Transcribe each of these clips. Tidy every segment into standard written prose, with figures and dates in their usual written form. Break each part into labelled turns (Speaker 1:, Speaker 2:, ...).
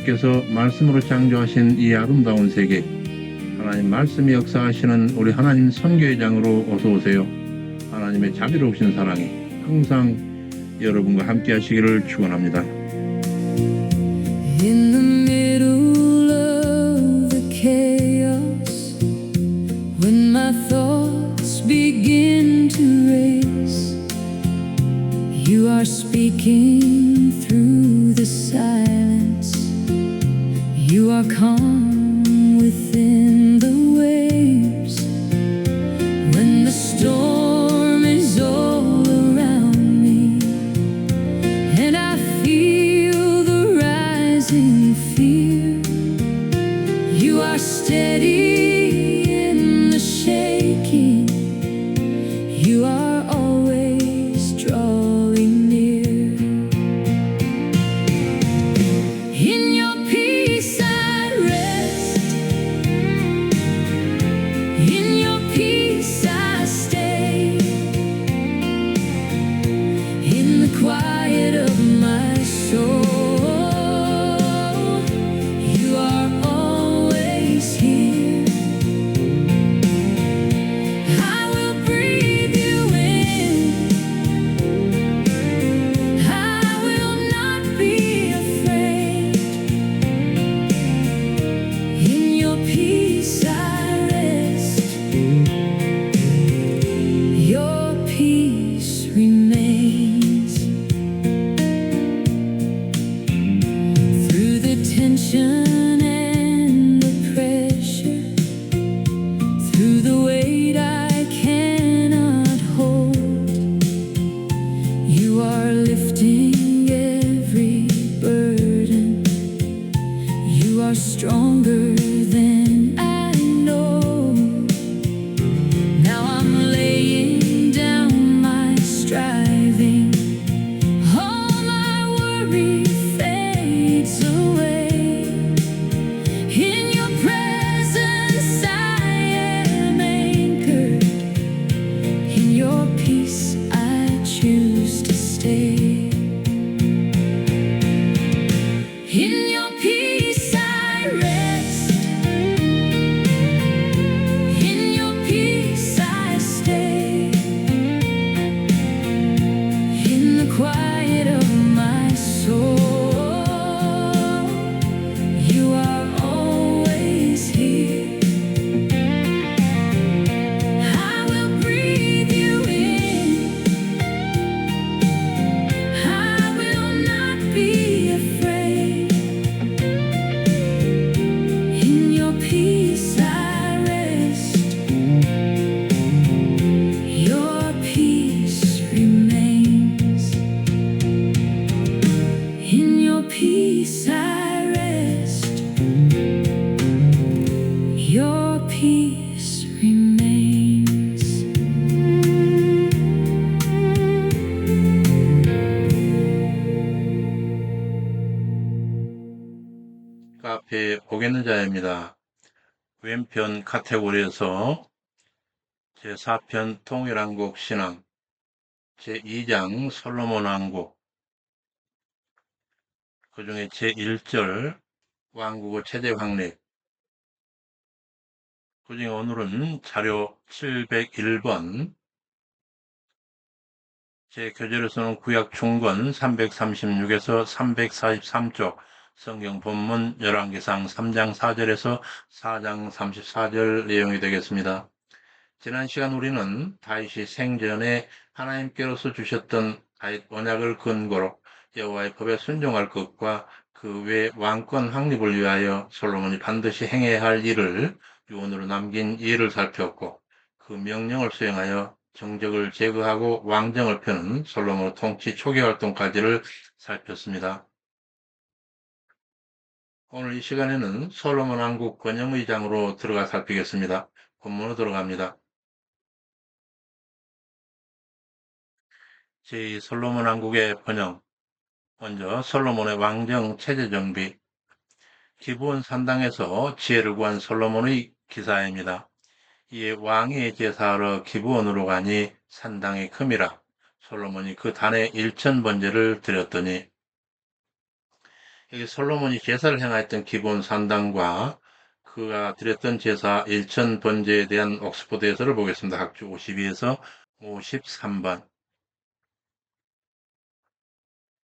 Speaker 1: 하나님께서 말씀으로 창조하신 이 아름다운 세계, 하나님 말씀이 역사하시는 우리 하나님 선교회장으로 어서 오세요. 하나님의 자비로우신 사랑이 항상 여러분과 함께 하시기를 축원합니다.
Speaker 2: In the middle of the chaos, when my thoughts begin to race, you are speaking through the silence. You are calm within the waves. When the storm is all around me and I feel the rising fear, you are steady in the shaking. You are always drawing near. In your peace I rest. In your peace I stay. In the quiet of my soul, you are always here. I will breathe you in. I will not be afraid. In your peace I rest. Your peace remains. Through the tension and the pressure, through the weight I cannot hold, you are lifting every burden. You are stronger than I know. Now I'm laying down my striving. All my worry fades away. In your presence I am anchored. In your peace I choose to stay. In your peace I rest. In your peace I stay. In the quiet of my soul, you are always here. I will breathe you in. I will not be afraid. In your peace I rest. Your peace remains. In your peace I rest. Your peace remains.
Speaker 1: 카페 보겠는 자입니다. 왼편 카테고리에서 제4편 통일한국 신앙, 제2장 솔로몬 왕국, 그 중에 제1절 왕국의 체제 확립, 그 중에 오늘은 자료 701번, 제 교재로서는 구약 중건 336에서 343쪽, 성경 본문 열왕기상 3장 4절에서 4장 34절 내용이 되겠습니다. 지난 시간 우리는 다윗이 생전에 하나님께로서 주셨던 다윗 언약을 근거로 여호와의 법에 순종할 것과 그 외 왕권 확립을 위하여 솔로몬이 반드시 행해야 할 일을 유언으로 남긴 예를 살폈고, 그 명령을 수행하여 정적을 제거하고 왕정을 펴는 솔로몬의 통치 초기 활동까지를 살폈습니다. 오늘 이 시간에는 솔로몬 왕국 번영의 장으로 들어가 살피겠습니다. 본문으로 들어갑니다. 제2 솔로몬 왕국의 번영. 먼저 솔로몬의 왕정 체제 정비. 기브온 산당에서 지혜를 구한 솔로몬의 기사입니다. 이에 왕이 제사하러 기브온으로 가니 산당이 큼이라 솔로몬이 그 단에 1000번제를 드렸더니 여기 솔로몬이 제사를 행하였던 기본 산당과 그가 드렸던 제사 일천 번제에 대한 옥스포드 해설을 보겠습니다. 학주 52에서 53번.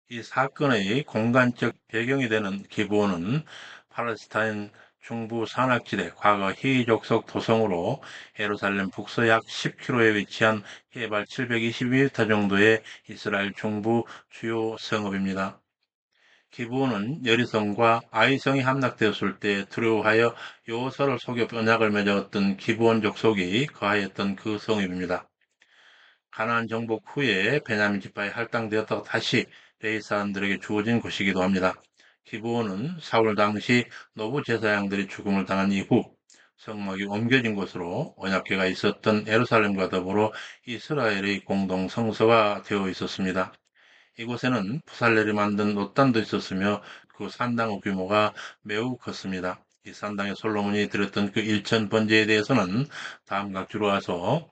Speaker 1: 이 사건의 공간적 배경이 되는 기브온은 팔레스타인 중부 산악지대 과거 히족속 도성으로 예루살렘 북서약 10km에 위치한 해발 722m 정도의 이스라엘 중부 주요 성읍입니다. 기브온은 여리성과 아이성이 함락되었을 때 두려워하여 요서를 속여 언약을 맺었던 기브온 족속이 거하였던 그 성읍입니다. 가나안 정복 후에 베냐민 지파에 할당되었다가 다시 레위 사람들에게 주어진 곳이기도 합니다. 기브온은 사울 당시 노부 제사장들이 죽음을 당한 이후 성막이 옮겨진 곳으로 언약궤가 있었던 예루살렘과 더불어 이스라엘의 공동 성소가 되어 있었습니다. 이곳에는 부살렐이 만든 놋단도 있었으며 그 산당의 규모가 매우 컸습니다. 이 산당에 솔로몬이 드렸던 그 일천 번제에 대해서는 다음과 주로와서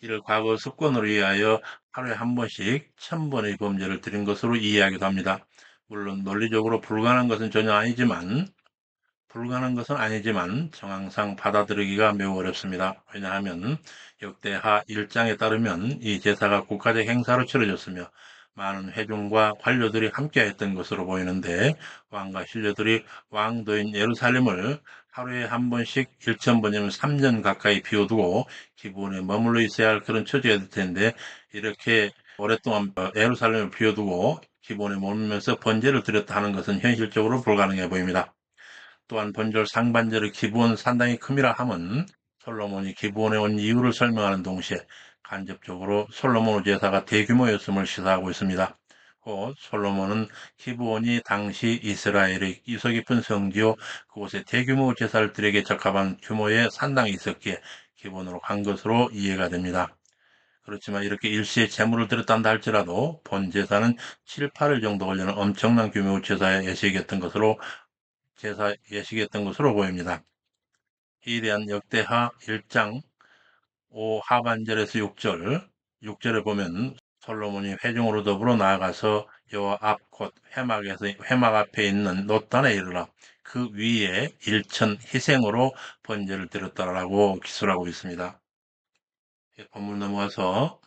Speaker 1: 이를 과거 습관으로 이해하여 하루에 한 번씩 1000번의 범죄를 드린 것으로 이해하기도 합니다. 물론 논리적으로 불가능한 것은 아니지만 정황상 받아들이기가 매우 어렵습니다. 왜냐하면 역대하 1장에 따르면 이 제사가 국가적 행사로 치러졌으며 많은 회중과 관료들이 함께했던 것으로 보이는데 왕과 신료들이 왕도인 예루살렘을 하루에 한 번씩 1000번이면 3년 가까이 비워두고 기본에 머물러 있어야 할 그런 처지가 될 텐데 이렇게 오랫동안 예루살렘을 비워두고 기본에 머물면서 번제를 드렸다 하는 것은 현실적으로 불가능해 보입니다. 또한 번절 상반절의 기부원 상당히 큼이라 함은 솔로몬이 기부원에 온 이유를 설명하는 동시에 간접적으로 솔로몬의 제사가 대규모였음을 시사하고 있습니다. 곧 솔로몬은 기부원이 당시 이스라엘의 이서 깊은 성지요 그곳에 대규모 제사를 드리기에 적합한 규모의 산당이 있었기에 기본으로 간 것으로 이해가 됩니다. 그렇지만 이렇게 일시에 제물을 드렸단다 할지라도 본 제사는 7, 8일 정도 걸리는 엄청난 규모의 제사의 예식이었던 것으로 보입니다. 이에 대한 역대하 1장 5 하반절에서 6절, 6절에 보면 솔로몬이 회중으로 더불어 나아가서 여호와 앞 곧 회막 앞에 있는 놋단에 이르러 그 위에 일천 희생으로 번제를 드렸다라고 기술하고 있습니다. 본문 넘어가서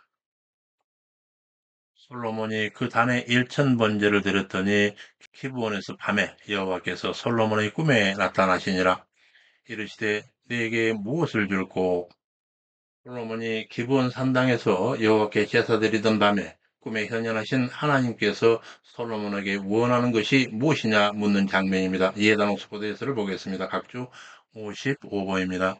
Speaker 1: 솔로몬이 그 단에 일천 번제를 드렸더니 기브온에서 밤에 여호와께서 솔로몬의 꿈에 나타나시니라. 이르시되 네게 무엇을 줄꼬 솔로몬이 기브온 산당에서 여호와께 제사드리던 밤에 꿈에 현현하신 하나님께서 솔로몬에게 원하는 것이 무엇이냐 묻는 장면입니다. 이에 대한 옥스포드에서를 보겠습니다. 각주 55번입니다.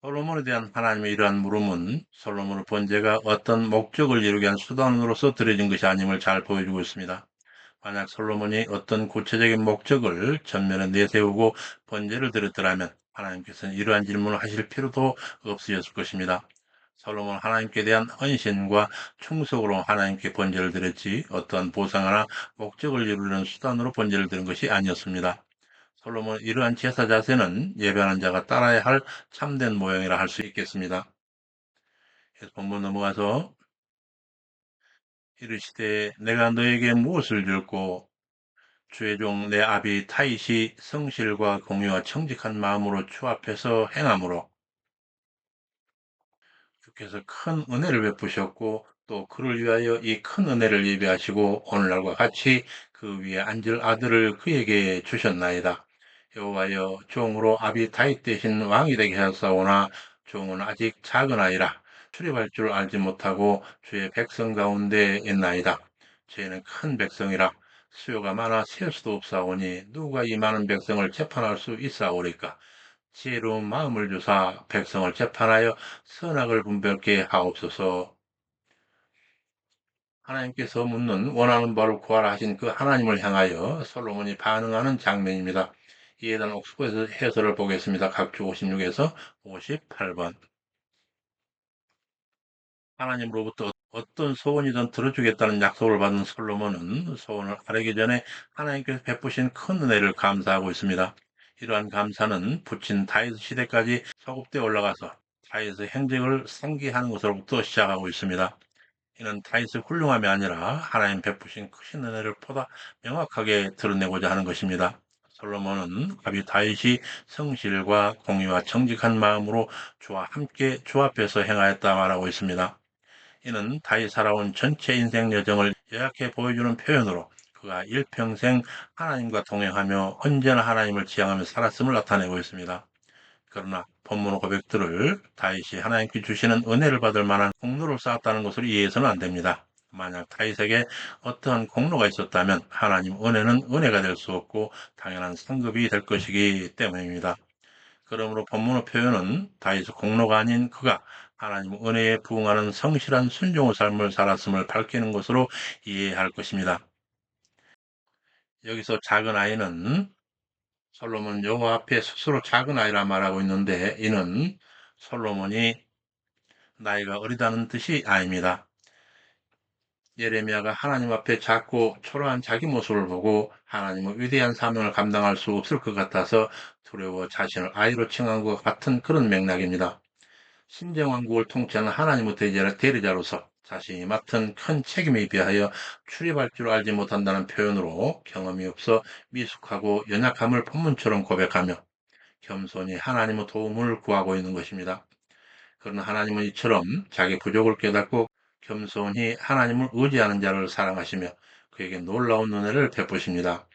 Speaker 1: 솔로몬에 대한 하나님의 이러한 물음은 솔로몬의 번제가 어떤 목적을 이루기 위한 수단으로서 드려진 것이 아님을 잘 보여주고 있습니다. 만약 솔로몬이 어떤 구체적인 목적을 전면에 내세우고 번제를 드렸더라면 하나님께서는 이러한 질문을 하실 필요도 없으셨을 것입니다. 솔로몬은 하나님께 대한 헌신과 충속으로 하나님께 번제를 드렸지 어떠한 보상이나 목적을 이루려는 수단으로 번제를 드린 것이 아니었습니다. 솔로몬은 이러한 제사 자세는 예배하는 자가 따라야 할 참된 모형이라 할 수 있겠습니다. 본문 넘어가서 이르시되 내가 너에게 무엇을 줄고 주의 종 내 아비 타잇이 성실과 공의와 청직한 마음으로 주 앞에서 행함으로 주께서 큰 은혜를 베푸셨고 또 그를 위하여 이 큰 은혜를 예비하시고 오늘날과 같이 그 위에 앉을 아들을 그에게 주셨나이다. 여호와여 종으로 아비 다윗 대신 왕이 되게 하였사오나 종은 아직 작은 아이라 출입할 줄 알지 못하고 주의 백성 가운데 있나이다. 저희는 큰 백성이라 수요가 많아 셀 수도 없사오니 누가 이 많은 백성을 재판할 수 있사오리까. 지혜로운 마음을 주사 백성을 재판하여 선악을 분별케 하옵소서. 하나님께서 묻는 원하는 바를 구하라 하신 그 하나님을 향하여 솔로몬이 반응하는 장면입니다. 이에 대한 옥스포드 해설을 보겠습니다. 각주 56에서 58번. 하나님으로부터 어떤 소원이든 들어주겠다는 약속을 받은 솔로몬은 소원을 아뢰기 전에 하나님께서 베푸신 큰 은혜를 감사하고 있습니다. 이러한 감사는 부친 다윗 시대까지 소급되어 올라가서 다윗의 행적을 상기하는 것으로부터 시작하고 있습니다. 이는 다윗의 훌륭함이 아니라 하나님 베푸신 크신 은혜를 보다 명확하게 드러내고자 하는 것입니다. 솔로몬은 갑이 다윗이 성실과 공의와 정직한 마음으로 주와 함께 조합해서 행하였다 말하고 있습니다. 이는 다윗 살아온 전체 인생 여정을 요약해 보여주는 표현으로 그가 일평생 하나님과 동행하며 언제나 하나님을 지향하며 살았음을 나타내고 있습니다. 그러나 본문 고백들을 다윗이 하나님께 주시는 은혜를 받을 만한 공로를 쌓았다는 것으로 이해해서는 안 됩니다. 만약 다윗에게 어떠한 공로가 있었다면 하나님 은혜는 은혜가 될 수 없고 당연한 상급이 될 것이기 때문입니다. 그러므로 본문의 표현은 다윗의 공로가 아닌 그가 하나님 은혜에 부응하는 성실한 순종의 삶을 살았음을 밝히는 것으로 이해할 것입니다. 여기서 작은 아이는 솔로몬 여호와 앞에 스스로 작은 아이라 말하고 있는데 이는 솔로몬이 나이가 어리다는 뜻이 아닙니다. 예레미야가 하나님 앞에 작고 초라한 자기 모습을 보고 하나님의 위대한 사명을 감당할 수 없을 것 같아서 두려워 자신을 아이로 칭한 것 같은 그런 맥락입니다. 신정왕국을 통치하는 하나님의 대리자로서 자신이 맡은 큰 책임에 비하여 출입할 줄 알지 못한다는 표현으로 경험이 없어 미숙하고 연약함을 본문처럼 고백하며 겸손히 하나님의 도움을 구하고 있는 것입니다. 그러나 하나님은 이처럼 자기 부족을 깨닫고 겸손히 하나님을 의지하는 자를 사랑하시며 그에게 놀라운 은혜를 베푸십니다.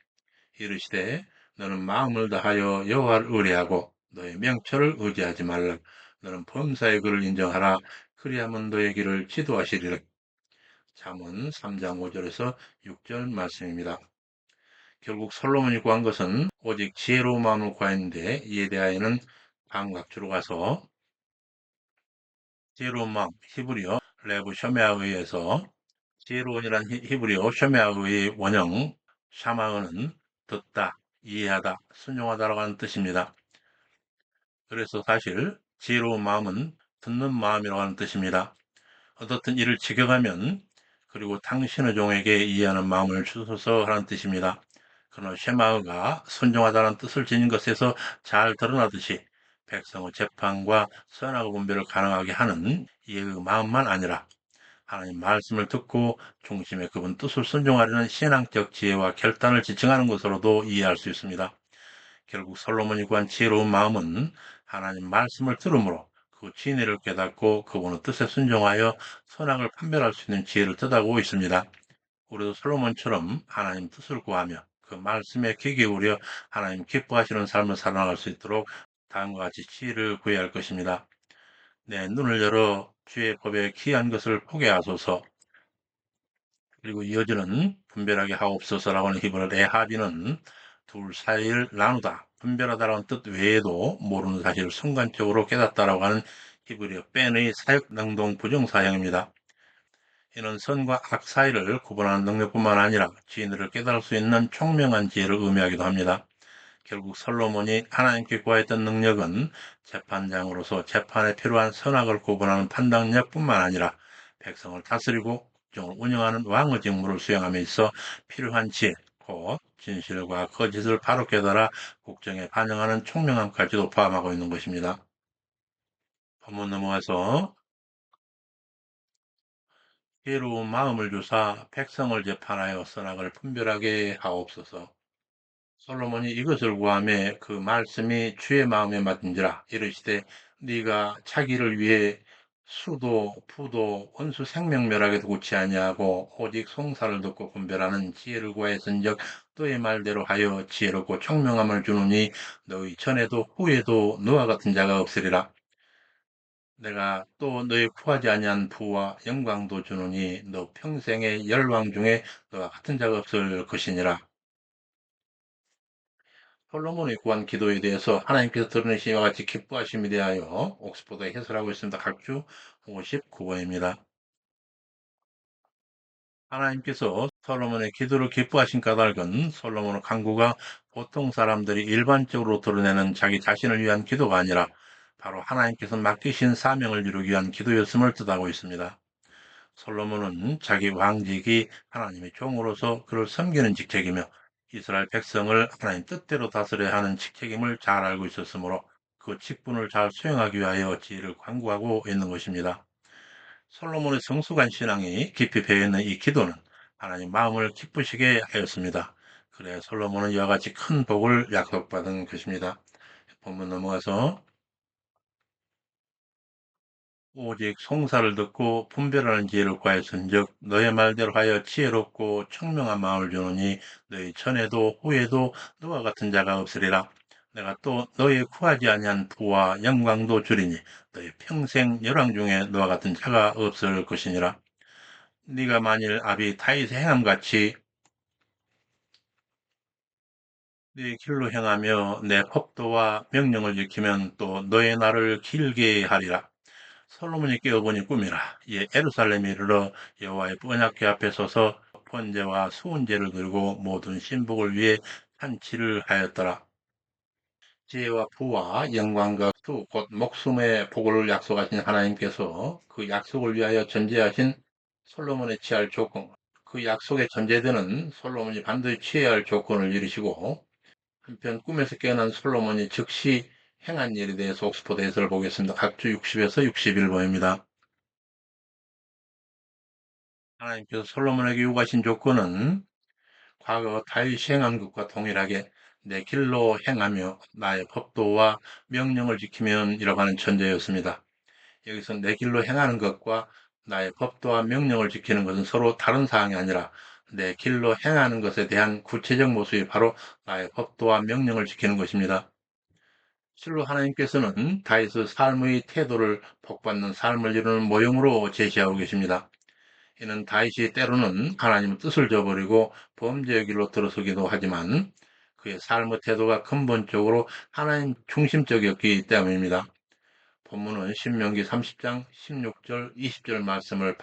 Speaker 1: 이르시되 너는 마음을 다하여 여호와를 의뢰하고 너의 명철을 의지하지 말라. 너는 범사의 그를 인정하라. 그리하면 너의 길을 지도하시리라. 잠언 3장 5절에서 6절 말씀입니다. 결국 솔로몬이 구한 것은 오직 지혜로운 마음을 구했는데 이에 대하여는 감각주로 가서 지혜로운 마음, 히브리어 레브 셔메아에 의해서 지혜로운이란 히브리어 셔메아의 원형 샤마어는 듣다, 이해하다, 순종하다라고 하는 뜻입니다. 그래서 사실 지혜로운 마음은 듣는 마음이라고 하는 뜻입니다. 어떻든 이를 직역하면 그리고 당신의 종에게 이해하는 마음을 주소서 하는 뜻입니다. 그러나 쉐마흐가 순종하다는 뜻을 지닌 것에서 잘 드러나듯이 백성의 재판과 선악의 분별을 가능하게 하는 이해의 마음만 아니라 하나님 말씀을 듣고 중심에 그분 뜻을 순종하려는 신앙적 지혜와 결단을 지칭하는 것으로도 이해할 수 있습니다. 결국 솔로몬이 구한 지혜로운 마음은 하나님 말씀을 들음으로 그 진리를 깨닫고 그분의 뜻에 순종하여 선악을 판별할 수 있는 지혜를 뜻하고 있습니다. 우리도 솔로몬처럼 하나님 뜻을 구하며 그 말씀에 귀 기울여 하나님 기뻐하시는 삶을 살아갈 수 있도록 다음과 같이 지혜를 구해야 할 것입니다. 내 눈을 열어 주의 법에 귀한 것을 보게 하소서. 그리고 이어지는 분별하게 하옵소서라고 하는 히브리 레하비는 둘 사이를 나누다, 분별하다라는 뜻 외에도 모르는 사실을 순간적으로 깨닫다라고 하는 히브리어 뺀의 사역 능동 부정사형입니다. 이는 선과 악 사이를 구분하는 능력뿐만 아니라 진리를 깨달을 수 있는 총명한 지혜를 의미하기도 합니다. 결국 솔로몬이 하나님께 구하였던 능력은 재판장으로서 재판에 필요한 선악을 구분하는 판단력뿐만 아니라 백성을 다스리고 국정을 운영하는 왕의 직무를 수행함에 있어 필요한 지혜, 곧 진실과 거짓을 바로 깨달아 국정에 반영하는 총명함까지도 포함하고 있는 것입니다. 본문 넘어가서 지혜로운 마음을 주사 백성을 재판하여 선악을 분별하게 하옵소서. 솔로몬이 이것을 구하매 그 말씀이 주의 마음에 맞은지라 이르시되 네가 차기를 위해 수도 부도 원수 생명멸하게도 굳지 아니하고 오직 송사를 듣고 분별하는 지혜를 구하였은즉 너의 말대로 하여 지혜롭고 총명함을 주노니 너희 전에도 후에도 너와 같은 자가 없으리라. 내가 또 너희 구하지 아니한 부와 영광도 주노니 너 평생의 열왕 중에 너와 같은 자가 없을 것이니라. 솔로몬의 구한 기도에 대해서 하나님께서 드러내신 이와 같이 기뻐하심에 대하여 옥스포드에 해설하고 있습니다. 각주 59번입니다. 하나님께서 솔로몬의 기도를 기뻐하신 까닭은 솔로몬의 간구가 보통 사람들이 일반적으로 드러내는 자기 자신을 위한 기도가 아니라 바로 하나님께서 맡기신 사명을 이루기 위한 기도였음을 뜻하고 있습니다. 솔로몬은 자기 왕직이 하나님의 종으로서 그를 섬기는 직책이며 이스라엘 백성을 하나님 뜻대로 다스려야 하는 직책임을 잘 알고 있었으므로 그 직분을 잘 수행하기 위하여 지혜를 관구하고 있는 것입니다. 솔로몬의 성숙한 신앙이 깊이 배어있는 이 기도는 하나님 마음을 기쁘시게 하였습니다. 그래 솔로몬은 이와 같이 큰 복을 약속받은 것입니다. 본문 넘어가서 오직 송사를 듣고 분별하는 지혜를 구하였은즉 너의 말대로 하여 지혜롭고 청명한 마음을 주노니 너희 전에도 후에도 너와 같은 자가 없으리라. 내가 또 너의 구하지 아니한 부와 영광도 주리니 너희 평생 열왕 중에 너와 같은 자가 없을 것이니라. 네가 만일 아비 다윗의 행함같이 네 길로 행하며 내 법도와 명령을 지키면 또 너의 날을 길게 하리라. 솔로몬이 깨어보니 꿈이라. 이에 예루살렘에 이르러 여호와의 언약궤 앞에 서서 번제와 수은제를 들고 모든 신복을 위해 잔치를 하였더라. 지혜와 부와 영광과 수, 곧 목숨의 복을 약속하신 하나님께서 그 약속을 위하여 전제하신 솔로몬의 취할 조건, 그 약속의 전제되는 솔로몬이 반드시 취해야 할 조건을 이루시고 한편 꿈에서 깨어난 솔로몬이 즉시 행한 일에 대해서 옥스퍼드 해설을 보겠습니다. 각주 60에서 61번입니다. 하나님께서 솔로몬에게 요구하신 조건은 과거 다윗이 행한 것과 동일하게 내 길로 행하며 나의 법도와 명령을 지키면 이라고 하는 전제였습니다. 여기서 내 길로 행하는 것과 나의 법도와 명령을 지키는 것은 서로 다른 사항이 아니라 내 길로 행하는 것에 대한 구체적 모습이 바로 나의 법도와 명령을 지키는 것입니다. 실로 하나님께서는 다윗의 삶의 태도를 복받는 삶을 이루는 모형으로 제시하고 계십니다. 이는 다윗이 때로는 하나님의 뜻을 저버리고 범죄의 길로 들어서기도 하지만 그의 삶의 태도가 근본적으로 하나님 중심적이었기 때문입니다. 본문은 신명기 30장 16절, 20절 말씀을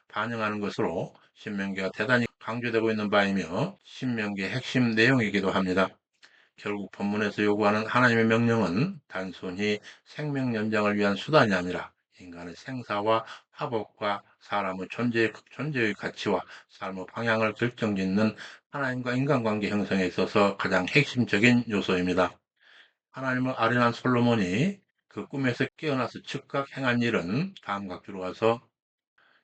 Speaker 1: 반영하는 것으로 신명기가 대단히 강조되고 있는 바이며 신명기의 핵심 내용이기도 합니다. 결국 본문에서 요구하는 하나님의 명령은 단순히 생명 연장을 위한 수단이 아니라 인간의 생사와 화복과 사람의 존재의 가치와 삶의 방향을 결정짓는 하나님과 인간관계 형성에 있어서 가장 핵심적인 요소입니다. 하나님을 아련한 솔로몬이 그 꿈에서 깨어나서 즉각 행한 일은 다음 각주로 가서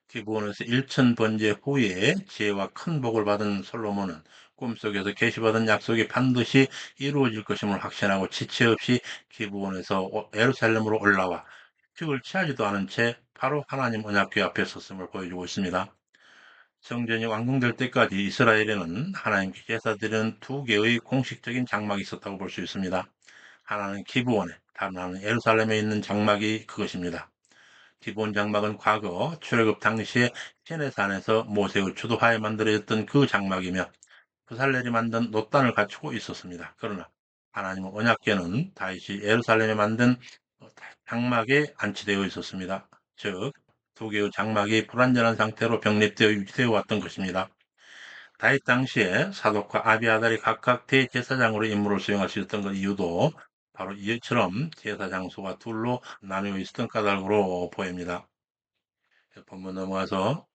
Speaker 1: 기브온에서 일천 번제 후에 지혜와 큰 복을 받은 솔로몬은 꿈속에서 계시받은 약속이 반드시 이루어질 것임을 확신하고 지체 없이 기브온에서 예루살렘으로 올라와 휴식을 취하지도 않은 채 바로 하나님 언약궤 앞에 섰음을 보여주고 있습니다. 성전이 완공될 때까지 이스라엘에는 하나님께 제사드리는 두 개의 공식적인 장막이 있었다고 볼 수 있습니다. 하나는 기브온에, 다른 하나는 예루살렘에 있는 장막이 그것입니다. 기본 장막은 과거 출애굽 당시에 시내산에서 모세의 주도하에 만들어졌던 그 장막이며 부살렐이 만든 놋단을 갖추고 있었습니다. 그러나 하나님의 언약궤는 다윗이 예루살렘에 만든 장막에 안치되어 있었습니다. 즉, 두 개의 장막이 불완전한 상태로 병립되어 유지되어 왔던 것입니다. 다윗 당시에 사독과 아비아달이 각각 대제사장으로 임무를 수행할 수 있었던 그 이유도 바로 이처럼 제사 장소가 둘로 나누어 있었던 까닭으로 보입니다. 본문 넘어가서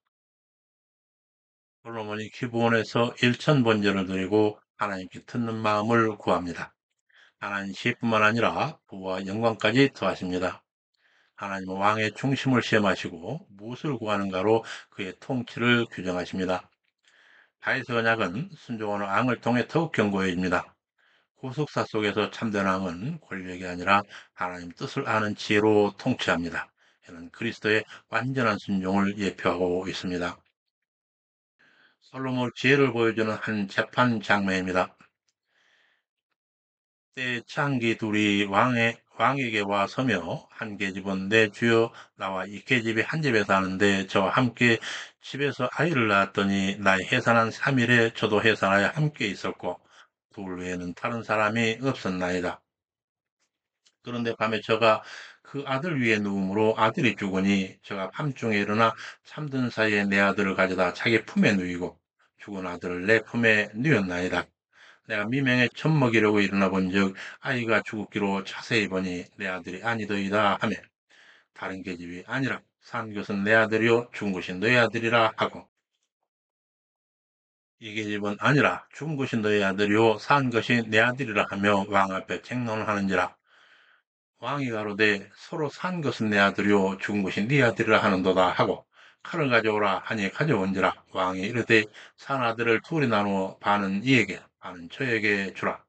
Speaker 1: 솔로몬이 기브온에서 일천 번제를 드리고 하나님께 듣는 마음을 구합니다. 하나님 시뿐만 아니라 부와 영광까지 더하십니다. 하나님은 왕의 중심을 시험하시고 무엇을 구하는가로 그의 통치를 규정하십니다. 다윗의 언약은 순종하는 왕을 통해 더욱 견고해집니다. 구속사 속에서 참된 왕은 권력이 아니라 하나님 뜻을 아는 지혜로 통치합니다. 이는 그리스도의 완전한 순종을 예표하고 있습니다. 솔로몬 지혜를 보여주는 한 재판 장면입니다. 때 창기 둘이 왕에게 와 서며 한 계집은 내 주여 나와 이 계집이 한 집에 사는데 저와 함께 집에서 아이를 낳았더니 나의 해산한 3일에 저도 해산하여 함께 있었고 둘 외에는 다른 사람이 없었나이다. 그런데 밤에 저가 그 아들 위에 누움으로 아들이 죽으니 저가 밤중에 일어나 잠든 사이에 내 아들을 가져다 자기 품에 누이고 죽은 아들을 내 품에 누였나이다. 내가 미명에 젖 먹이려고 일어나 본즉 아이가 죽었기로 자세히 보니 내 아들이 아니더이다 하며 다른 계집이 아니라 산 것은 내 아들이요 죽은 것이 너의 아들이라 하고 이 계집은 아니라 죽은 것이 너의 아들이요 산 것이 내 아들이라 하며 왕 앞에 쟁론을 하는지라 왕이 가로되 서로 산 것은 내 아들이요 죽은 것이 네 아들이라 하는도다 하고 칼을 가져오라 하니 가져온지라. 왕이 이르되 산아들을 둘이 나누어 반은 이에게 반은 저에게 주라.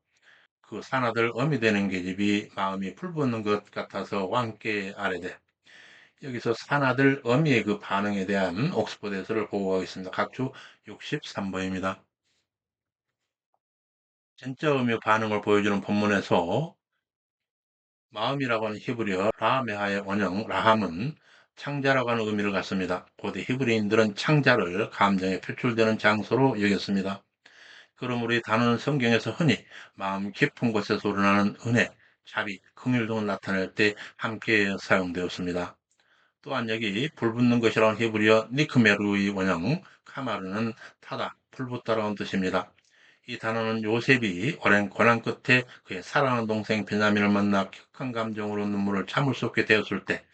Speaker 1: 그 산아들 어미 되는 계집이 마음이 불붙는 것 같아서 왕께 아뢰되. 여기서 산아들 어미의 그 반응에 대한 옥스퍼드에서를 보고 있습니다. 각주 63번입니다. 진짜 의미의 반응을 보여주는 본문에서 마음이라고 하는 히브리어 라메하의 원형 라함은 창자라고 하는 의미를 갖습니다. 고대 히브리인들은 창자를 감정에 표출되는 장소로 여겼습니다. 그러므로 이 단어는 성경에서 흔히 마음 깊은 곳에서 우러나는 은혜, 자비, 긍휼 등을 나타낼 때 함께 사용되었습니다. 또한 여기 불붙는 것이라는 히브리어 니크메루의 원형 카마르는 타다, 불붙다라는 뜻입니다. 이 단어는 요셉이 오랜 고난 끝에 그의 사랑하는 동생 베냐민을 만나 격한 감정으로 눈물을 참을 수 없게 되었을 때,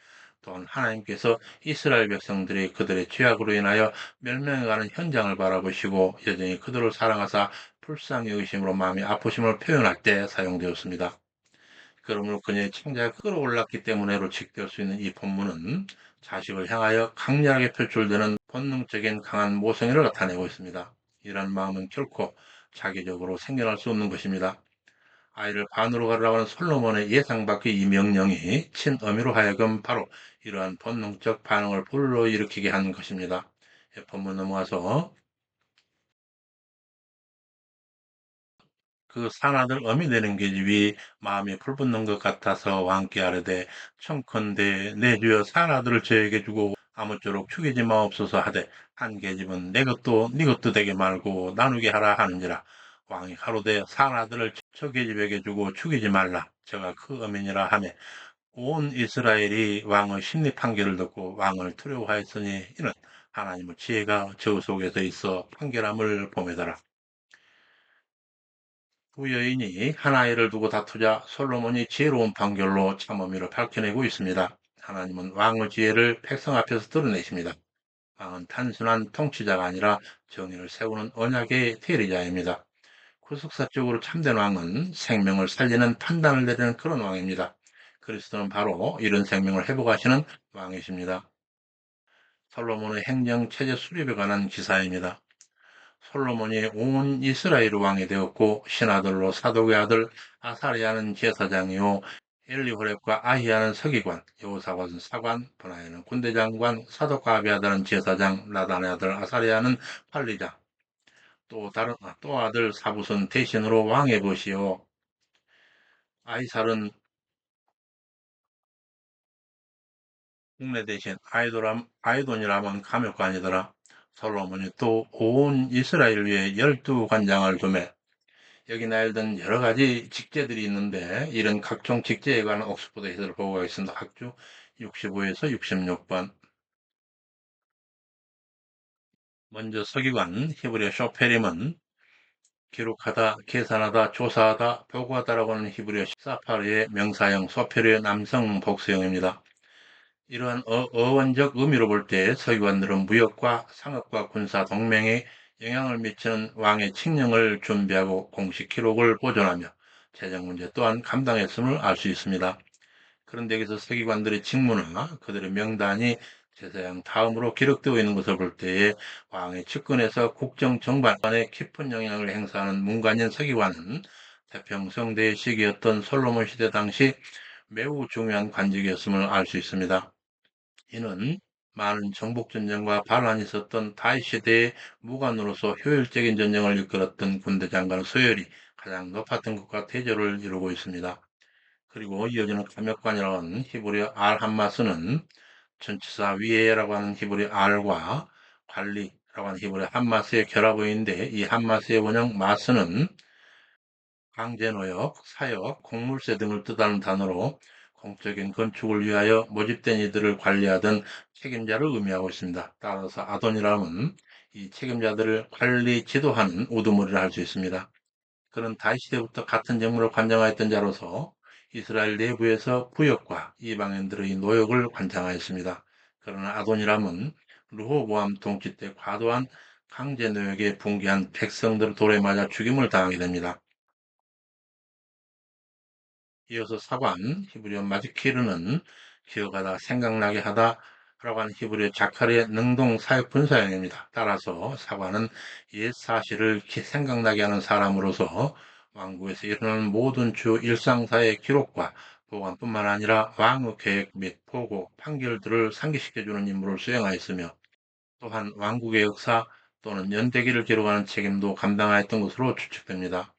Speaker 1: 또한 하나님께서 이스라엘 백성들이 그들의 죄악으로 인하여 멸망해가는 현장을 바라보시고 여전히 그들을 사랑하사 불쌍히 여기심으로 마음이 아프심을 표현할 때 사용되었습니다. 그러므로 그녀의 창자가 끌어올랐기 때문에로 직될 수 있는 이 본문은 자식을 향하여 강렬하게 표출되는 본능적인 강한 모성애를 나타내고 있습니다. 이런 마음은 결코 자기적으로 생겨날 수 없는 것입니다. 아이를 반으로 가르라고 하는 솔로몬의 예상 밖의 이 명령이 친어미로 하여금 바로 이러한 본능적 반응을 불러일으키게 한 것입니다. 본문 넘어가서 그 산하들 어미 되는 계집이 마음이 불붙는 것 같아서 왕께 아뢰되 청컨대 내 주여 산하들을 저에게 주고 아무쪼록 죽이지 마옵소서 하되 한 계집은 내 것도 네 것도 되게 말고 나누게 하라 하는지라. 왕이 가로되 산하들을 저 계집에게 주고 죽이지 말라 저가 그 어민이라 하며 온 이스라엘이 왕의 심리 판결을 듣고 왕을 두려워하였으니 이는 하나님의 지혜가 저 속에서 있어 판결함을 보매더라. 두 여인이 한 아이를 두고 다투자 솔로몬이 지혜로운 판결로 참음이를 밝혀내고 있습니다. 하나님은 왕의 지혜를 백성 앞에서 드러내십니다. 왕은 단순한 통치자가 아니라 정의를 세우는 언약의 대리자입니다. 구속사적으로 참된 왕은 생명을 살리는 판단을 내리는 그런 왕입니다. 그리스도는 바로 이런 생명을 회복하시는 왕이십니다. 솔로몬의 행정 체제 수립에 관한 기사입니다. 솔로몬이 온 이스라엘 왕이 되었고 신하들로 사독의 아들 아사리아는 제사장이요 엘리호렙과 아히야는 서기관, 여호사밧은 사관, 브나야는 군대장관, 사독과 아비아달은 제사장, 나단의 아들 아사리아는 관리장, 또 아들 사붓은 대신으로 왕의 벗이요 아이살은 국내 대신 아이돈이라면 감역관이더라. 솔로몬이 또 온 이스라엘 위에 12관장을 두매 여기 나열된 여러 가지 직제들이 있는데 이런 각종 직제에 관한 옥스퍼드 해설을 보고 가겠습니다. 각주 65에서 66번. 먼저 서기관 히브리어 쇼페림은 기록하다, 계산하다, 조사하다, 보고하다라고 하는 히브리어 사파르의 명사형, 소페르의 남성 복수형입니다. 이러한 어원적 의미로 볼 때 서기관들은 무역과 상업과 군사 동맹에 영향을 미치는 왕의 칙령을 준비하고 공식 기록을 보존하며 재정 문제 또한 감당했음을 알 수 있습니다. 그런데 여기서 서기관들의 직무나 그들의 명단이 제사장 다음으로 기록되어 있는 것을 볼 때에 왕의 측근에서 국정 정반에 깊은 영향을 행사하는 문관인 서기관은 태평성대의 시기였던 솔로몬 시대 당시 매우 중요한 관직이었음을 알 수 있습니다. 이는 많은 정복전쟁과 반란이 있었던 다윗 시대의 무관으로서 효율적인 전쟁을 이끌었던 군대 장관 서열이 가장 높았던 것과 대조를 이루고 있습니다. 그리고 이어지는 감역관이라고 하는 히브리어 알함마스는 전치사 위에라고 하는 히브리어 알과 관리라고 하는 히브리어 함마스의 결합어인데 이 함마스의 원형 마스는 강제노역, 사역, 공물세 등을 뜻하는 단어로 공적인 건축을 위하여 모집된 이들을 관리하던 책임자를 의미하고 있습니다. 따라서 아도니람은 이 책임자들을 관리, 지도하는 우두머리를 할 수 있습니다. 그는 다윗 시대부터 같은 직무를 관장하였던 자로서 이스라엘 내부에서 부역과 이방인들의 노역을 관장하였습니다. 그러나 아도니람은 르호보암 통치 때 과도한 강제 노역에 붕괴한 백성들을 돌에 맞아 죽임을 당하게 됩니다. 이어서 사관, 히브리어 마지키르는 기억하다, 생각나게 하다 사과라고 하는 히브리어 자카리의 능동 사역 분사형입니다. 따라서 사과는 옛 사실을 생각나게 하는 사람으로서 왕국에서 일어나는 모든 주 일상사의 기록과 보관뿐만 아니라 왕의 계획 및 보고, 판결들을 상기시켜주는 임무를 수행하였으며, 또한 왕국의 역사 또는 연대기를 기록하는 책임도 감당하였던 것으로 추측됩니다.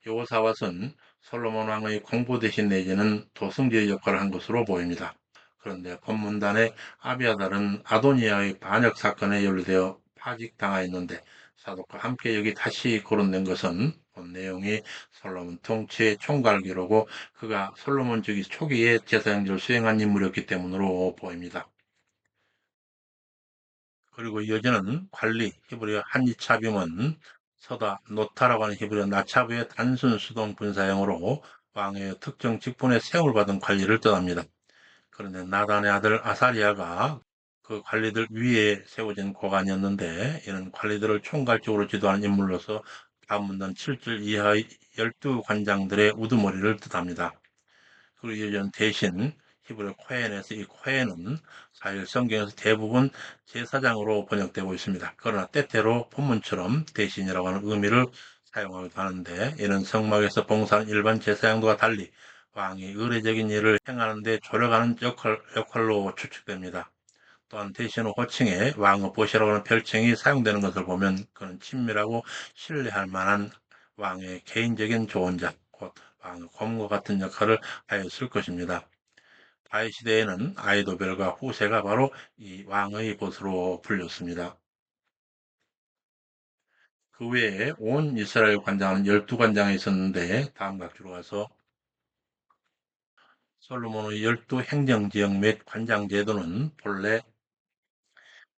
Speaker 1: 여호사밧은 솔로몬 왕의 공보 대신 내지는 도승지의 역할을 한 것으로 보입니다. 그런데 법문단의 아비아달은 아도니아의 반역 사건에 연루되어 파직당하였는데, 사독과 함께 여기 다시 거론된 것은 본 내용이 솔로몬 통치의 총괄기로고 그가 솔로몬 즉위 초기에 제사행위를 수행한 인물이었기 때문으로 보입니다. 그리고 이어지는 관리, 히브리어 한니차빔은 서다, 노타라고 하는 히브리어 나차브의 단순 수동 분사형으로 왕의 특정 직분에 세움을 받은 관리를 뜻합니다. 그런데 나단의 아들 아사리아가 그 관리들 위에 세워진 고관이었는데, 이는 관리들을 총괄적으로 지도하는 인물로서 다음 문단 7절 이하의 12관장들의 우두머리를 뜻합니다. 그리고 이어지는 대신, 히브리 코헨에서 이 코헨은 사실 성경에서 대부분 제사장으로 번역되고 있습니다. 그러나 때때로 본문처럼 대신이라고 하는 의미를 사용하기도 하는데, 이는 성막에서 봉사하는 일반 제사장들과 달리 왕이 의례적인 일을 행하는 데 조력하는 역할로 추측됩니다. 또한 대신 후 호칭에 왕의 보시라고 하는 별칭이 사용되는 것을 보면 그는 친밀하고 신뢰할 만한 왕의 개인적인 조언자, 곧 왕의 고문과 같은 역할을 하였을 것입니다. 다윗 시대에는 아이도벨과 후세가 바로 이 왕의 보스로 불렸습니다. 그 외에 온 이스라엘 관장은 12관장이 있었는데, 다음 각주로 가서 솔로몬의 12행정지역 및 관장 제도는 본래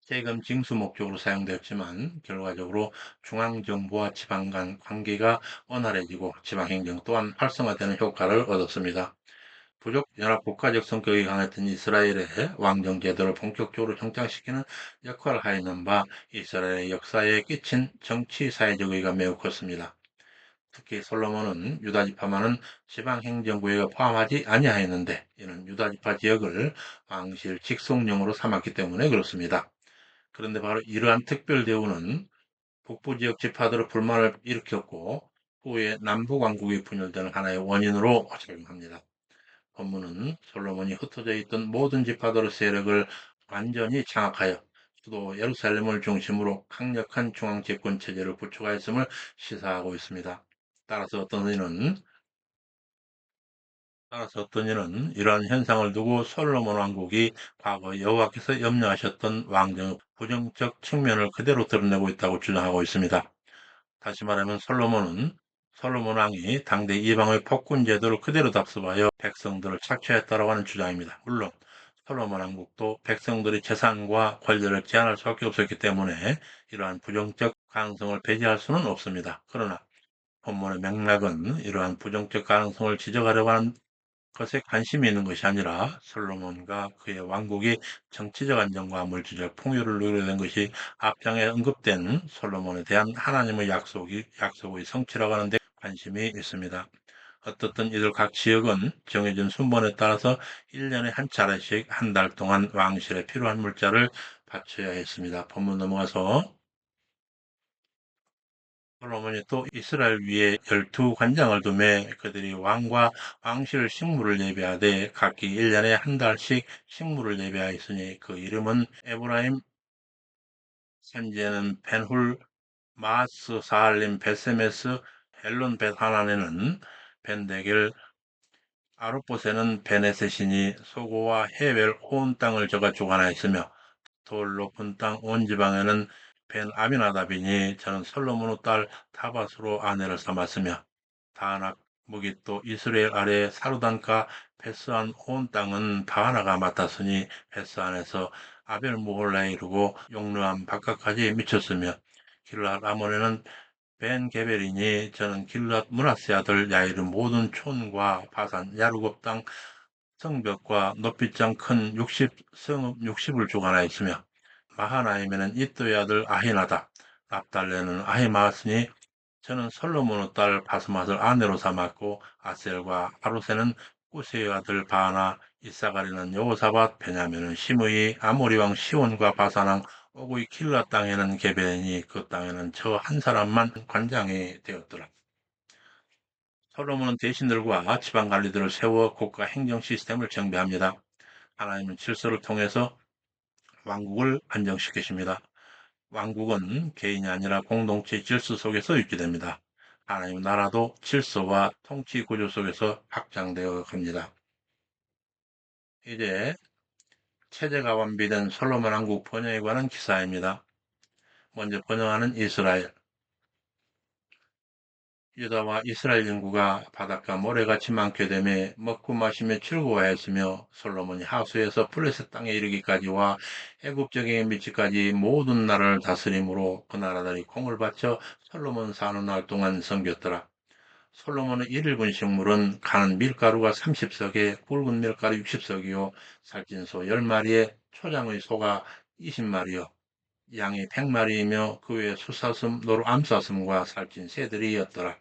Speaker 1: 세금 징수 목적으로 사용되었지만 결과적으로 중앙정부와 지방 간 관계가 원활해지고 지방행정 또한 활성화되는 효과를 얻었습니다. 부족 연합 국가적 성격이 강했던 이스라엘의 왕정 제도를 본격적으로 정착시키는 역할을 하였는 바 이스라엘의 역사에 끼친 정치 사회적 의의가 매우 컸습니다. 특히 솔로몬은 유다지파만은 지방행정구역에 포함하지 아니하였는데, 이는 유다지파 지역을 왕실 직속령으로 삼았기 때문에 그렇습니다. 그런데 바로 이러한 특별 대우는 북부 지역 지파들의 불만을 일으켰고 후에 남부 왕국이 분열되는 하나의 원인으로 작용합니다. 본문은 솔로몬이 흩어져 있던 모든 지파들의 세력을 완전히 장악하여 수도 예루살렘을 중심으로 강력한 중앙 집권 체제를 구축하였음을 시사하고 있습니다. 따라서 어떤 이는 이러한 현상을 두고 솔로몬 왕국이 과거 여호와께서 염려하셨던 왕정의 부정적 측면을 그대로 드러내고 있다고 주장하고 있습니다. 다시 말하면 솔로몬 왕이 당대 이방의 폭군 제도를 그대로 답습하여 백성들을 착취했다고 하는 주장입니다. 물론 솔로몬 왕국도 백성들의 재산과 권리를 제한할 수밖에 없었기 때문에 이러한 부정적 가능성을 배제할 수는 없습니다. 그러나 본문의 맥락은 이러한 부정적 가능성을 지적하려고 하는 것에 관심이 있는 것이 아니라 솔로몬과 그의 왕국이 정치적 안정과 물질적 풍요를 누리게 된 것이 앞장에 언급된 솔로몬에 대한 하나님의 약속의 성취라고 하는 데 관심이 있습니다. 어떻든 이들 각 지역은 정해진 순번에 따라서 1년에 한 차례씩 한 달 동안 왕실에 필요한 물자를 바쳐야 했습니다. 본문 넘어가서 솔로몬이 또 이스라엘 위에 12관장을 두매 그들이 왕과 왕실 식물을 예배하되 각기 1년에 한 달씩 식물을 예배하였으니 그 이름은 에브라임 현재는 벤훌 마스 사할림 베세메스 헬론 벳하나네는 벤데겔 아룹보세는 베네셋이니 소고와 헤벨 온 땅을 저가 주관하였으며 돌 높은 땅 온 지방에는 벤 아미나답이니 저는 솔로몬의 딸 타밧으로 아내를 삼았으며 다낙 무깃도 이스라엘 아래 사르단가 베스안 온 땅은 바하나가 맡았으니 베스안에서 아벨무홀라에 이르고 용르암 바깥까지 미쳤으며 길랏 아몬에는 벤 게벨이니 저는 길랏 문하세 아들 야일의 모든 촌과 바산 야루곱 땅 성벽과 높이장 큰 60성읍 60을 주관하였으며 마하나임에는 이또의 아들 아히나다 납달레는 아히마스니 저는 솔로몬의 딸 바스맛을 아내로 삼았고 아셀과 아루세는 꾸세의 아들 바하나 이사가리는 여호사밧, 베냐민은 시므이, 아모리 왕 시온과 바산 왕 오구의 길라 땅에는 게베니 그 땅에는 저 한 사람만 관장이 되었더라. 솔로몬은 대신들과 지방 관리들을 세워 국가 행정 시스템을 정비합니다. 하나님은 질서를 통해서 왕국을 안정시키십니다. 왕국은 개인이 아니라 공동체 질서 속에서 유지됩니다. 하나님 나라도 질서와 통치 구조 속에서 확장되어 갑니다. 이제 체제가 완비된 솔로몬 왕국 번영에 관한 기사입니다. 먼저 번영하는 이스라엘. 유다와 이스라엘 인구가 바닷가 모래같이 많게 되며 먹고 마시며 즐거워했으며 솔로몬이 하수에서 블레셋 땅에 이르기까지와 애굽적인 미치까지 모든 나라를 다스림으로 그 나라들이 공을 바쳐 솔로몬 사는 날 동안 섬겼더라. 솔로몬의 일일 식물은 가는 밀가루가 30석에 굵은 밀가루 60석이요 살찐 소 10마리에 초장의 소가 20마리요 양이 100마리이며 그 외에 숫사슴, 노루 암사슴과 살찐 새들이었더라.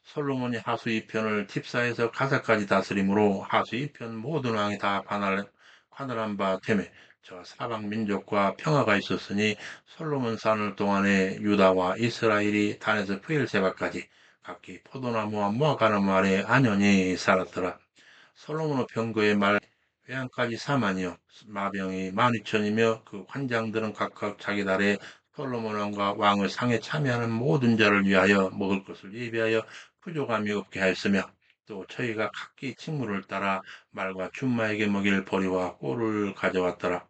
Speaker 1: 솔로몬이 하수 2편을 팁사에서 가사까지 다스림으로 하수 2편 모든 왕이 다 관할한 바 되매 저 사방 민족과 평화가 있었으니 솔로몬 사는 동안에 유다와 이스라엘이 단에서 프엘세바까지 각기 포도나무와 무화과나무 아래 안연히 살았더라. 솔로몬의 병거의 말 외양까지 4만이요 마병이 12,000이며 그 관장들은 각각 자기 나라에 솔로몬 왕과 왕의 상에 참여하는 모든 자를 위하여 먹을 것을 예비하여 부족함이 없게 하였으며 또 저희가 각기 식물을 따라 말과 준마에게 먹일 보리와 꿀을 가져왔더라.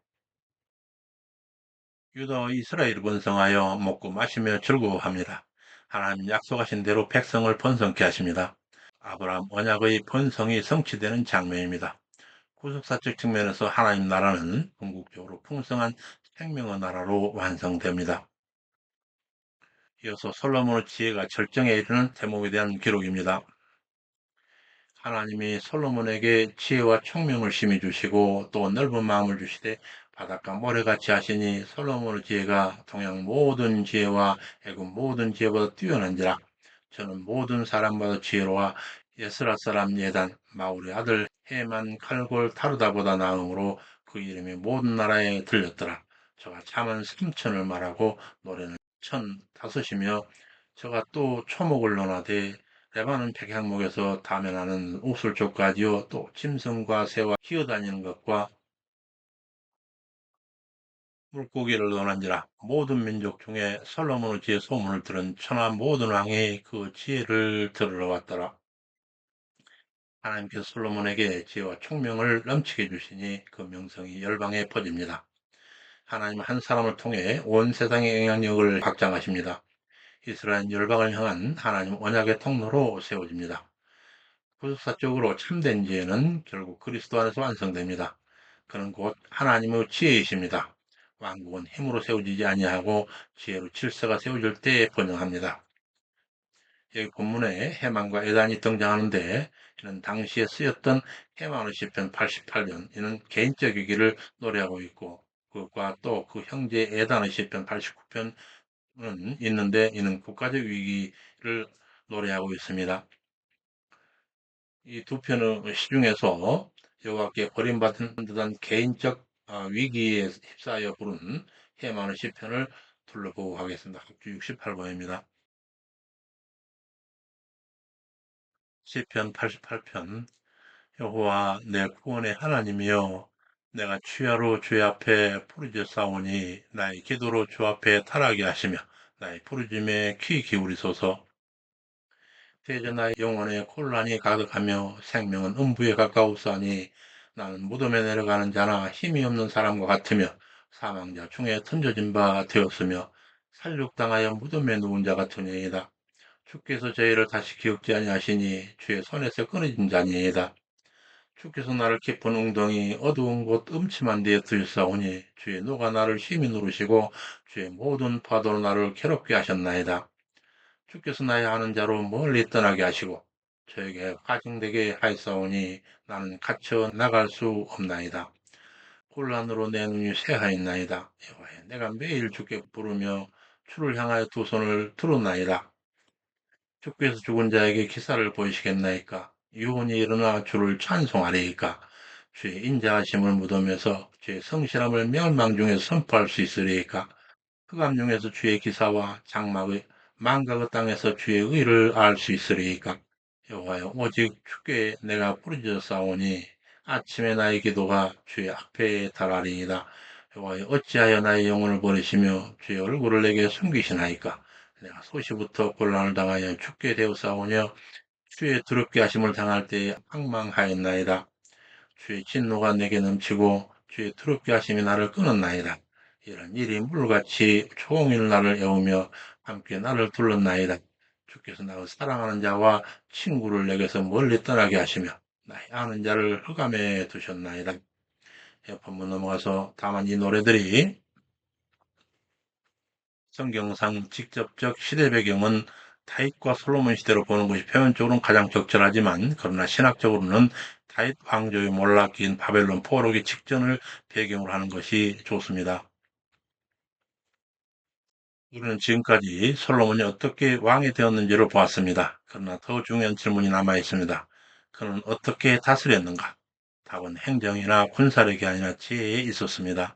Speaker 1: 유다와 이스라엘을 번성하여 먹고 마시며 즐거워합니다. 하나님 약속하신 대로 백성을 번성케 하십니다. 아브라함 언약의 번성이 성취되는 장면입니다. 구속사적 측면에서 하나님 나라는 궁극적으로 풍성한 생명의 나라로 완성됩니다. 이어서 솔로몬의 지혜가 절정에 이르는 대목에 대한 기록입니다. 하나님이 솔로몬에게 지혜와 총명을 심히 주시고 또 넓은 마음을 주시되 바닷가 모래같이 하시니 솔로몬의 지혜가 동양 모든 지혜와 애굽 모든 지혜보다 뛰어난지라. 저는 모든 사람보다 지혜로와 예스라 사람 예단 마울의 아들 헤만 칼골 타르다보다 나음으로 그 이름이 모든 나라에 들렸더라. 저가 잠언 3천을 말하고 노래는 1,005이며 저가 또 초목을 논하되 레바논 백향목에서 다면하는 옥술조까지요 또 짐승과 새와 기어다니는 것과 물고기를 논한지라 모든 민족 중에 솔로몬의 지혜 소문을 들은 천하 모든 왕이 그 지혜를 들으러 왔더라. 하나님께서 솔로몬에게 지혜와 총명을 넘치게 주시니 그 명성이 열방에 퍼집니다. 하나님은 한 사람을 통해 온 세상의 영향력을 확장하십니다. 이스라엘 열방을 향한 하나님 언약의 통로로 세워집니다. 구속사적으로 참된 지혜는 결국 그리스도 안에서 완성됩니다. 그는 곧 하나님의 지혜이십니다. 왕국은 힘으로 세워지지 아니하고 지혜로 질서가 세워질 때에 번영합니다. 여기 본문에 해만과 에단이 등장하는데 이는 당시에 쓰였던 해만의 시편 88편 이는 개인적 위기를 노래하고 있고 그것과 또 그 형제 에단의 시편 89편은 있는데 이는 국가적 위기를 노래하고 있습니다. 이 두 편의 시중에서 여호와께 버림받은 듯한 개인적 위기에 휩싸여 부른 해만의 시편을 둘러보고 하겠습니다. 합주 68번입니다. 시편 88편 여호와 내 구원의 하나님이여 내가 취하로 주의 앞에 부르짖어 싸우니 나의 기도로 주 앞에 탈하게 하시며 나의 부르짖음에 귀 기울이소서. 세전 나의 영혼에 혼란이 가득하며 생명은 음부에 가까우사니 나는 무덤에 내려가는 자나 힘이 없는 사람과 같으며 사망자 중에 던져진 바 되었으며 살육당하여 무덤에 누운 자 같으니이다. 주께서 저희를 다시 기억지 아니하시니 주의 손에서 끊어진 자니이다. 주께서 나를 깊은 웅덩이 어두운 곳 음침한 데에 두셨사오니 주의 노가 나를 심히 누르시고 주의 모든 파도로 나를 괴롭게 하셨나이다. 주께서 나의 아는 자로 멀리 떠나게 하시고 저에게 가증되게 하였사오니 나는 갇혀 나갈 수 없나이다. 혼란으로 내 눈이 쇠하였나이다. 여호와여 내가 매일 주께 부르며 주를 향하여 두 손을 들었나이다. 주께서 죽은 자에게 기사를 보이시겠나이까? 유언이 일어나 주를 찬송하리이까? 주의 인자하심을 묻으면서 주의 성실함을 멸망 중에서 선포할 수 있으리이까. 흑암 중에서 주의 기사와 장막의 망각의 땅에서 주의 의를 알 수 있으리이까. 여호와여, 오직 주께 내가 부르짖어 싸우니 아침에 나의 기도가 주의 앞에 달하리이다. 여호와여, 어찌하여 나의 영혼을 버리시며 주의 얼굴을 내게 숨기시나이까. 내가 소시부터 곤란을 당하여 죽게 되어 싸우며 주의 더럽게 하심을 당할 때에 황망하였나이다. 주의 진노가 내게 넘치고 주의 더럽게 하심이 나를 끊었나이다. 이런 일이 물같이 종일 나를 애우며 함께 나를 둘렀나이다. 주께서 나를 사랑하는 자와 친구를 내게서 멀리 떠나게 하시며 나의 아는 자를 흑암에 두셨나이다. 본문 넘어가서 다만 이 노래들이 성경상 직접적 시대 배경은 다윗과 솔로몬 시대로 보는 것이 표면적으로는 가장 적절하지만, 그러나 신학적으로는 다윗 왕조의 몰락기인 바벨론 포로기 직전을 배경으로 하는 것이 좋습니다. 우리는 지금까지 솔로몬이 어떻게 왕이 되었는지를 보았습니다. 그러나 더 중요한 질문이 남아 있습니다. 그는 어떻게 다스렸는가? 답은 행정이나 군사력이 아니라 지혜에 있었습니다.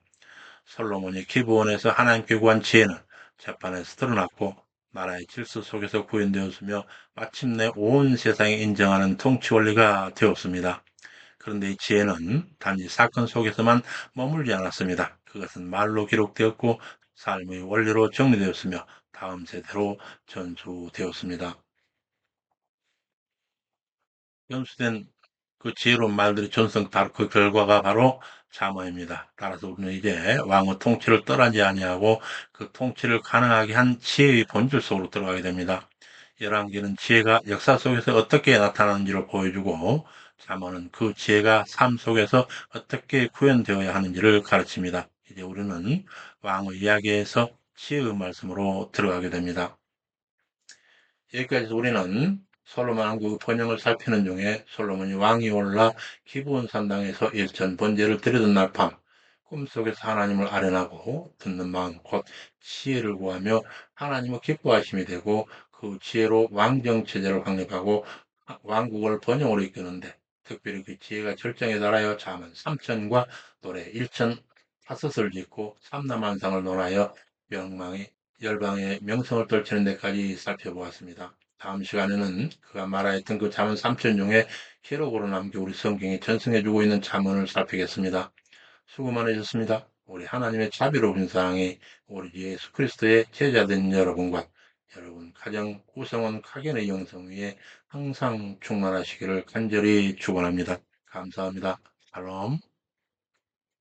Speaker 1: 솔로몬이 기브온에서 하나님께 구한 지혜는 재판에서 드러났고 나라의 질서 속에서 구현되었으며 마침내 온 세상이 인정하는 통치 원리가 되었습니다. 그런데 이 지혜는 단지 사건 속에서만 머물지 않았습니다. 그것은 말로 기록되었고 삶의 원리로 정리되었으며 다음 세대로 전수되었습니다. 연수된 그 지혜로운 말들이 전성 그 결과가 바로 잠언입니다. 따라서 우리는 이제 왕의 통치를 떠나지 아니하고 그 통치를 가능하게 한 지혜의 본질 속으로 들어가게 됩니다. 열왕기는 지혜가 역사 속에서 어떻게 나타나는지를 보여주고 잠언은 그 지혜가 삶 속에서 어떻게 구현되어야 하는지를 가르칩니다. 이제 우리는 왕의 이야기에서 지혜의 말씀으로 들어가게 됩니다. 여기까지 우리는 솔로몬 왕국 번영을 살피는 중에 솔로몬이 왕이 올라 기브온 산당에서 일천 번제를 드리던 날 밤 꿈속에서 하나님을 아련하고 듣는 마음 곧 지혜를 구하며 하나님의 기뻐하심이 되고 그 지혜로 왕정 체제를 확립하고 왕국을 번영으로 이끄는데 특별히 그 지혜가 절정에 달하여 잠언 3천과 노래 1천 다섯을 짓고 삼라만상을 논하여 명망이 열방의 명성을 떨치는 데까지 살펴보았습니다. 다음 시간에는 그가 말하였던 그 잠언 3천 중에 기록으로 남겨 우리 성경이 전승해주고 있는 잠언을 살피겠습니다. 수고 많으셨습니다. 우리 하나님의 자비로운 사랑이 우리 예수 그리스도의 제자된 여러분과 여러분 가정 구성원 가견의 영성 위에 항상 충만하시기를 간절히 축원합니다. 감사합니다. 샬롬.